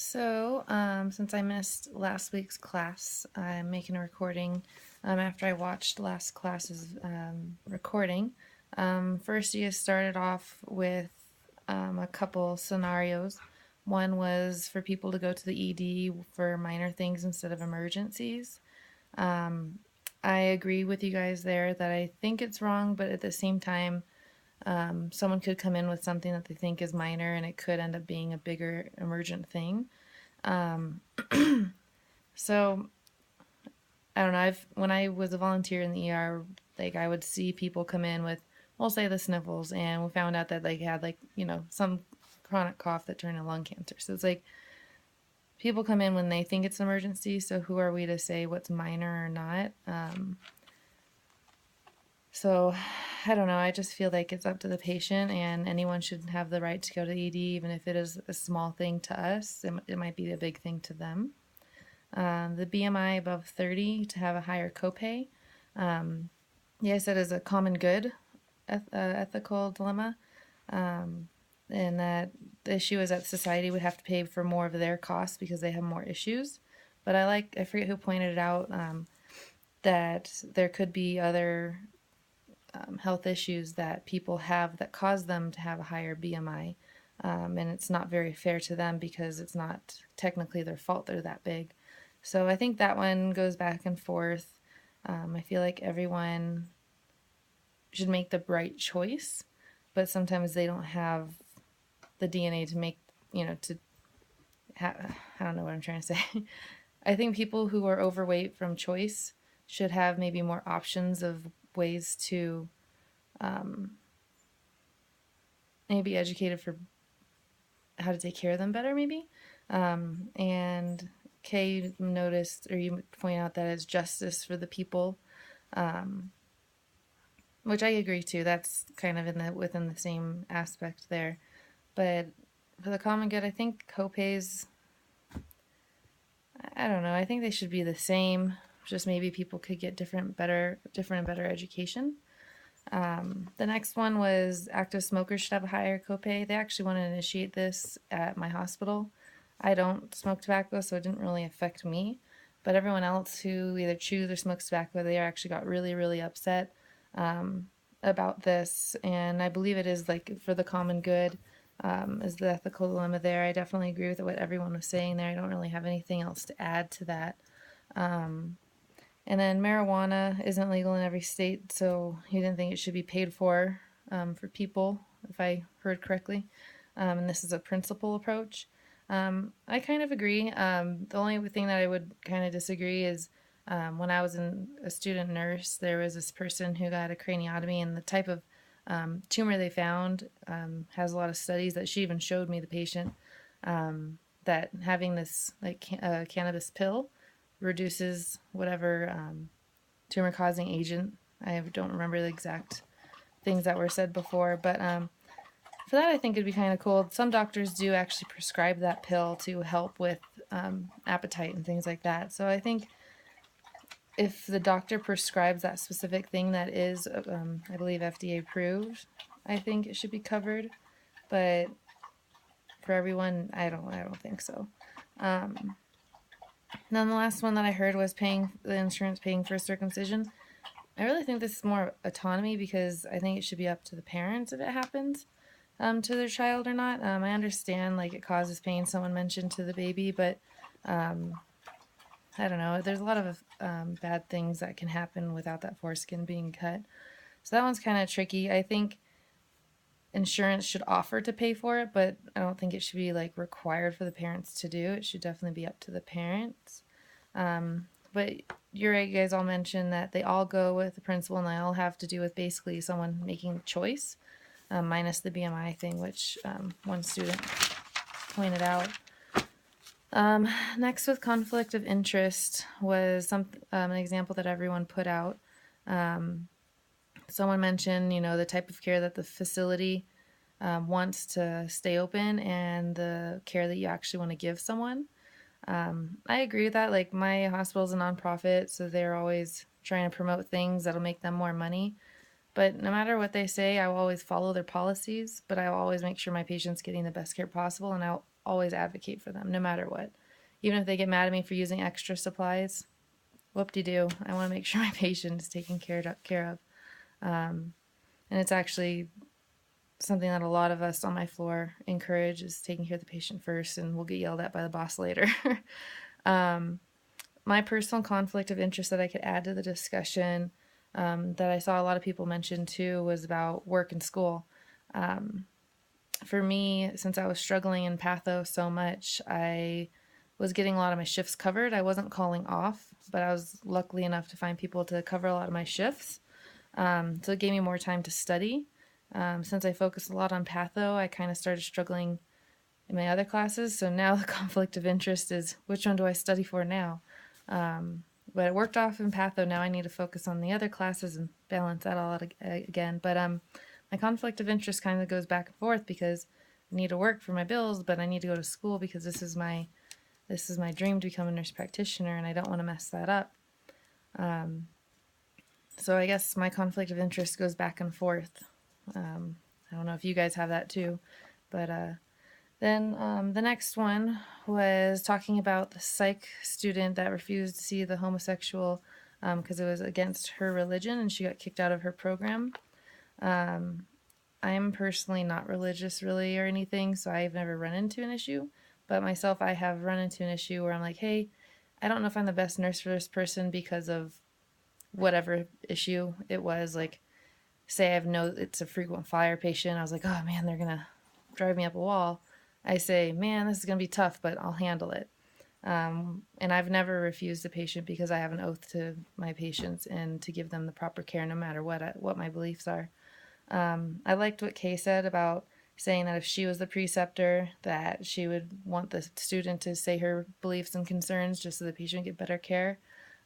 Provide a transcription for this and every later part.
Since I missed last week's class, I'm making a recording after I watched last class's recording. First, you started off with a couple scenarios. One was for people to go to the ED for minor things instead of emergencies. Um, I agree with you guys there that I think it's wrong, but at the same time, someone could come in with something that they think is minor and it could end up being a bigger emergent thing. Um, so I don't know. When I was a volunteer in the ER, like I would see people come in with, we'll say the sniffles, and we found out that they had some chronic cough that turned into lung cancer. So it's like people come in when they think it's an emergency. So who are we to say what's minor or not? So I don't know. I just feel like it's up to the patient, and anyone should have the right to go to ED, even if it is a small thing to us. It might be a big thing to them. The BMI above 30 to have a higher copay. Yes, that is a common good ethical dilemma. And that the issue is that society would have to pay for more of their costs because they have more issues. But I forget who pointed it out, that there could be other health issues that people have that cause them to have a higher BMI. And it's not very fair to them because it's not technically their fault they're that big. So I think that one goes back and forth. I feel like everyone should make the right choice, but sometimes they don't have the DNA to make, I don't know what I'm trying to say. I think people who are overweight from choice should have maybe more options of ways to maybe educated for how to take care of them better, maybe. And Kaye noticed, or you point out that it's justice for the people, which I agree to. That's kind of within the same aspect there. But for the common good, I think copays, I don't know. I think they should be the same. Just maybe people could get different and better education. The next one was active smokers should have a higher copay. They actually want to initiate this at my hospital. I don't smoke tobacco, so it didn't really affect me. But everyone else who either chews or smokes tobacco, they actually got really, really upset about this. And I believe it is like for the common good, is the ethical dilemma there. I definitely agree with what everyone was saying there. I don't really have anything else to add to that. And then marijuana isn't legal in every state, so he didn't think it should be paid for people, if I heard correctly. And this is a principle approach. I kind of agree. The only thing that I would kind of disagree is when I was a student nurse, there was this person who got a craniotomy, and the type of tumor they found has a lot of studies that she even showed me, the patient, that having this cannabis pill reduces whatever tumor causing agent. I don't remember the exact things that were said before, but for that I think it'd be kind of cool. Some doctors do actually prescribe that pill to help with appetite and things like that. So I think if the doctor prescribes that specific thing that is, I believe, FDA approved, I think it should be covered. But for everyone, I don't think so. Then the last one that I heard was paying the insurance paying for circumcision. I really think this is more autonomy because I think it should be up to the parents if it happens to their child or not. I understand like it causes pain, someone mentioned, to the baby, but I don't know. There's a lot of bad things that can happen without that foreskin being cut. So that one's kind of tricky. I think insurance should offer to pay for it, but I don't think it should be like required for the parents to do. It should definitely be up to the parents. But you're right, you guys all mentioned that they all go with the principle and they all have to do with basically someone making a choice, minus the BMI thing, which one student pointed out. Next, with conflict of interest was an example that everyone put out. Someone mentioned, the type of care that the facility wants to stay open and the care that you actually want to give someone. I agree with that. Like my hospital is a nonprofit, so they're always trying to promote things that'll make them more money. But no matter what they say, I will always follow their policies, but I will always make sure my patient's getting the best care possible, and I'll always advocate for them no matter what. Even if they get mad at me for using extra supplies, whoop-de-doo, I want to make sure my patient is taken care of. And it's actually something that a lot of us on my floor encourage, is taking care of the patient first, and we'll get yelled at by the boss later. My personal conflict of interest that I could add to the discussion, that I saw a lot of people mention too, was about work and school. For me, since I was struggling in patho so much, I was getting a lot of my shifts covered. I wasn't calling off, but I was lucky enough to find people to cover a lot of my shifts. So it gave me more time to study. Since I focused a lot on patho, I kind of started struggling in my other classes. So now the conflict of interest is, which one do I study for now? But it worked off in patho. Now I need to focus on the other classes and balance that all out again. But my conflict of interest kind of goes back and forth, because I need to work for my bills, but I need to go to school because this is my dream to become a nurse practitioner, and I don't want to mess that up. So I guess my conflict of interest goes back and forth. I don't know if you guys have that too, but then the next one was talking about the psych student that refused to see the homosexual because it was against her religion, and she got kicked out of her program. I'm personally not religious really or anything, so I've never run into an issue. But myself, I have run into an issue where I'm like, hey, I don't know if I'm the best nurse for this person because of whatever issue it was. Like, say it's a frequent flyer patient. I was like, oh man, they're going to drive me up a wall. I say, man, this is going to be tough, but I'll handle it. And I've never refused a patient because I have an oath to my patients and to give them the proper care no matter what my beliefs are. I liked what Kaye said about saying that if she was the preceptor, that she would want the student to say her beliefs and concerns just so the patient get better care.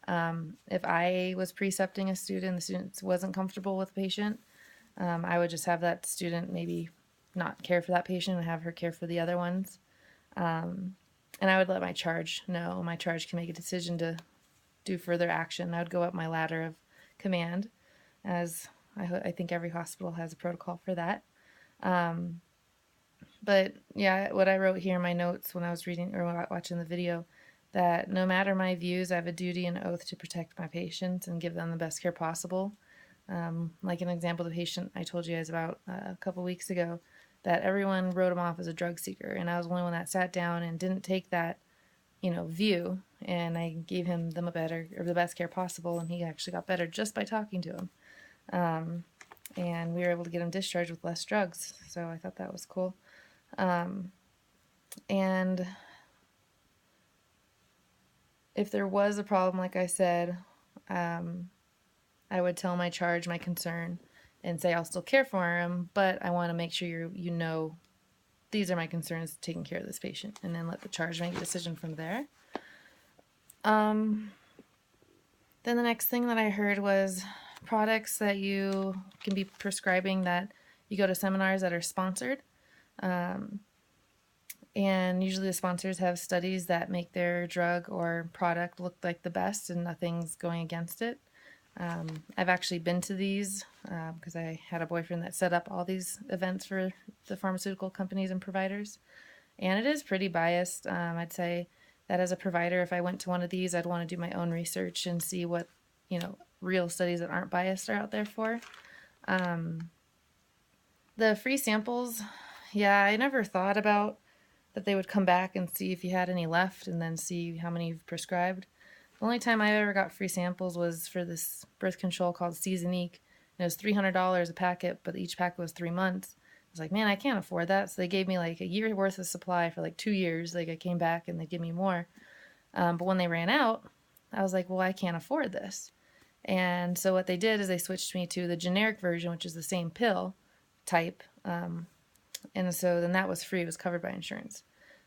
If I was precepting a student, the student wasn't comfortable with the patient, I would just have that student maybe not care for that patient and have her care for the other ones. And I would let my charge know. My charge can make a decision to do further action. I would go up my ladder of command, as I think every hospital has a protocol for that. But yeah, what I wrote here in my notes when I was reading or watching the video, that no matter my views, I have a duty and oath to protect my patients and give them the best care possible. Like an example, the patient I told you guys about a couple weeks ago, that everyone wrote him off as a drug seeker, and I was the only one that sat down and didn't take that, view, and I gave him the best care possible, and he actually got better just by talking to him. And we were able to get him discharged with less drugs, so I thought that was cool. And if there was a problem, like I said, I would tell my charge my concern and say I'll still care for him, but I want to make sure you know these are my concerns taking care of this patient, and then let the charge make a decision from there. Then the next thing that I heard was products that you can be prescribing, that you go to seminars that are sponsored. And usually the sponsors have studies that make their drug or product look like the best and nothing's going against it. I've actually been to these because I had a boyfriend that set up all these events for the pharmaceutical companies and providers. And it is pretty biased. I'd say that as a provider, if I went to one of these, I'd want to do my own research and see what, real studies that aren't biased are out there for. The free samples, yeah, I never thought about that they would come back and see if you had any left and then see how many you've prescribed. The only time I ever got free samples was for this birth control called Seasonique. It was $300 a packet, but each packet was 3 months. I was like, man, I can't afford that. So they gave me like a year worth of supply for like 2 years. Like I came back and they give me more. But when they ran out, I was like, well, I can't afford this. And so what they did is they switched me to the generic version, which is the same pill type. And so then that was free. It was covered by insurance.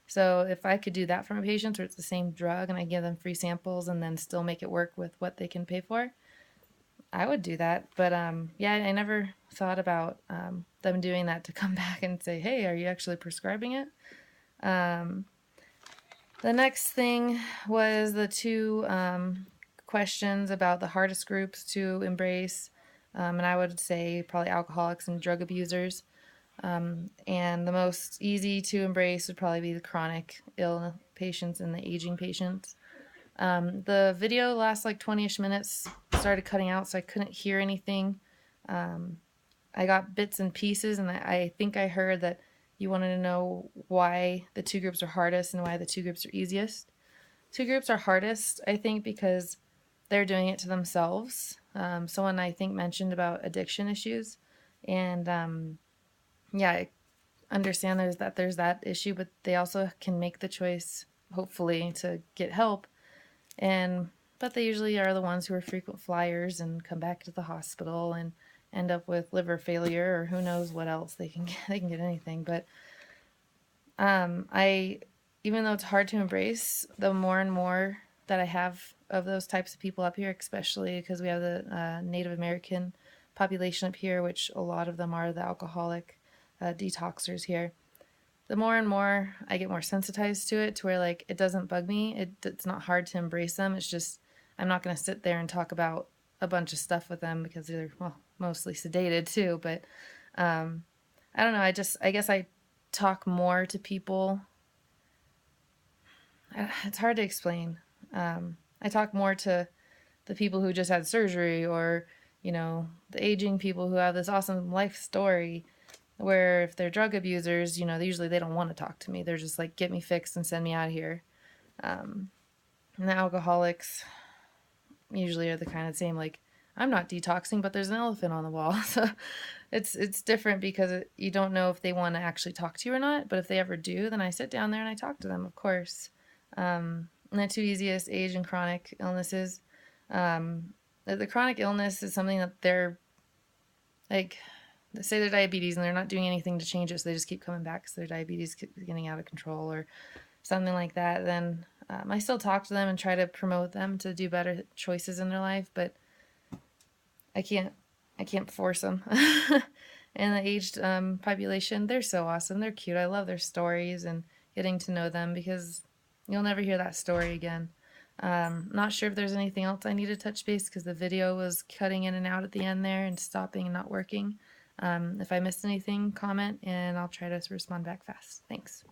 So if I could do that for my patients, where it's the same drug and I give them free samples and then still make it work with what they can pay for, I would do that. But yeah, I never thought about them doing that to come back and say, hey, are you actually prescribing it? The next thing was the two questions about the hardest groups to embrace. And I would say probably alcoholics and drug abusers. And the most easy to embrace would probably be the chronic ill patients and the aging patients. The video lasts like 20-ish minutes, started cutting out, so I couldn't hear anything. I got bits and pieces, and I think I heard that you wanted to know why the two groups are hardest and why the two groups are easiest. Two groups are hardest, I think, because they're doing it to themselves. Someone I think mentioned about addiction issues, and yeah, I understand there's that issue, but they also can make the choice, hopefully, to get help. And but they usually are the ones who are frequent flyers and come back to the hospital and end up with liver failure or who knows what else they can get. They can get anything. But I, even though it's hard to embrace, the more and more that I have of those types of people up here, especially because we have the Native American population up here, which a lot of them are the alcoholic detoxers here. The more and more I get more sensitized to it, to where like it doesn't bug me. It's not hard to embrace them. It's just I'm not going to sit there and talk about a bunch of stuff with them because they're, well, mostly sedated too. But I don't know. I guess I talk more to people. It's hard to explain. I talk more to the people who just had surgery, or the aging people who have this awesome life story. Where if they're drug abusers, usually they don't want to talk to me. They're just like, get me fixed and send me out of here. And the alcoholics usually are the kind of same, like, I'm not detoxing, but there's an elephant on the wall. So it's different because you don't know if they want to actually talk to you or not. But if they ever do, then I sit down there and I talk to them, of course. And the two easiest, age and chronic illnesses. The chronic illness is something that they're like, they say they're diabetes and they're not doing anything to change it, so they just keep coming back because their diabetes is getting out of control or something like that. Then I still talk to them and try to promote them to do better choices in their life, but I can't force them. And the aged population, they're so awesome. They're cute. I love their stories and getting to know them because you'll never hear that story again. Not sure if there's anything else I need to touch base because the video was cutting in and out at the end there and stopping and not working. If I missed anything, comment and I'll try to respond back fast. Thanks.